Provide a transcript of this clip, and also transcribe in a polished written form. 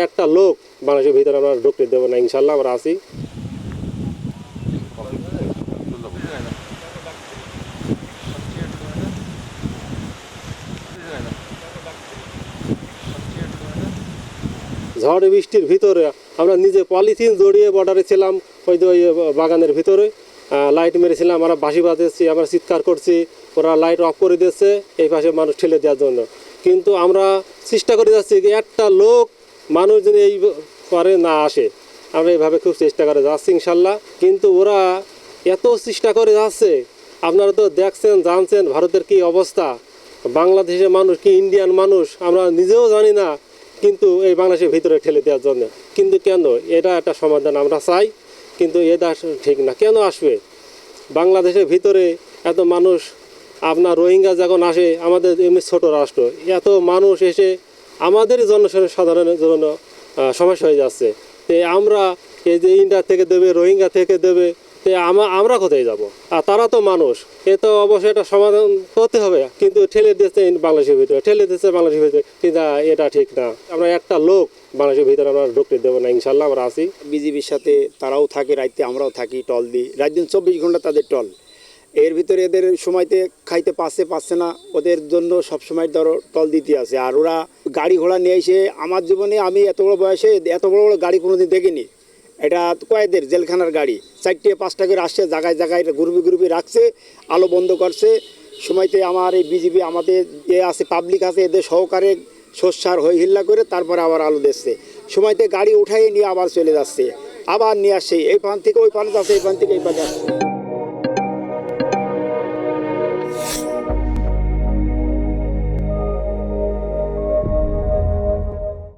একটা লোক বাংলাদেশের ভিতরে আমরা ঢুকতে দেবো না, ইনশাল্লাহ আমরা আছি। ঝড় বৃষ্টির ভিতরে আমরা নিজে পলিথিন জড়িয়ে বর্ডারে ছিলাম, ওই যে ওই বাগানের ভিতরে লাইট মেরেছিলাম, আমরা বাঁশি বাজাচ্ছি, আমরা চিৎকার করছি, ওরা লাইট অফ করে দিচ্ছে এই পাশে মানুষ ঠেলে দেওয়ার জন্য। কিন্তু আমরা চেষ্টা করে যাচ্ছি যে একটা লোক মানুষ যদি এই পরে না আসে, আমরা এইভাবে খুব চেষ্টা করে যাচ্ছি ইনশাল্লাহ। কিন্তু ওরা এত চেষ্টা করে যাচ্ছে, আপনারা তো দেখছেন জানছেন ভারতের কি অবস্থা, বাংলাদেশের মানুষ কি ইন্ডিয়ান মানুষ আমরা নিজেও জানি না, কিন্তু এই বাংলাদেশের ভিতরে ঠেলে দেওয়ার জন্য। কিন্তু কেন, এটা একটা সমাধান আমরা চাই, কিন্তু এটা ঠিক না। কেন আসবে বাংলাদেশের ভিতরে এত মানুষ? আপনার রোহিঙ্গা যখন আসে, আমাদের এমনি ছোটো রাষ্ট্র, এত মানুষ এসে আমাদের জনসাধারণের জন্য সমস্যা হয়ে যাচ্ছে। তো আমরা এই যে ইন্ডিয়া থেকে দেবে, রোহিঙ্গা থেকে দেবে, তো আমরা কোথায় যাব? আর তারা তো মানুষ, এ তো অবশ্যই এটা সমাধান করতে হবে, কিন্তু ঠেলে দিচ্ছে বাংলাদেশের ভিতরে, ঠেলে দিচ্ছে বাংলাদেশের ভিতরে, কিন্তু এটা ঠিক না। আমরা একটা লোক বাংলাদেশের ভিতরে আমরা ঢুকতে দেবো না, ইনশাল্লাহ আমরা আছি। বিজিবির সাথে তারাও থাকে, রাইতে আমরাও থাকি, টল দিই, রাত দিন 24 ঘন্টা তাদের টল। এর ভিতরে এদের সময়তে খাইতে পাচ্ছে না, ওদের জন্য সবসময় ধরো টল দিতে আছে। আর ওরা গাড়ি ঘোড়া নিয়ে এসে, আমার জীবনে আমি এত বড় বয়সে এত বড় বড় গাড়ি কোনোদিন দেখিনি। এটা কয়েদের জেলখানার গাড়ি, 4-5টা করে আসছে, জায়গায় জায়গায় গ্রুপে রাখছে, আলো বন্ধ করছে। সময়তে আমার এই বিজিবি আমাদের যে আছে পাবলিক আছে, এদের সহকারে শস্যার হই হিল্লা করে তারপরে আবার আলো দিচ্ছে। সময়তে গাড়ি উঠাই নিয়ে আবার চলে যাচ্ছে, আবার নিয়ে আসছে, এই পান থেকে ওই পানে যাচ্ছে, এই পান থেকে এই পানে আসছে।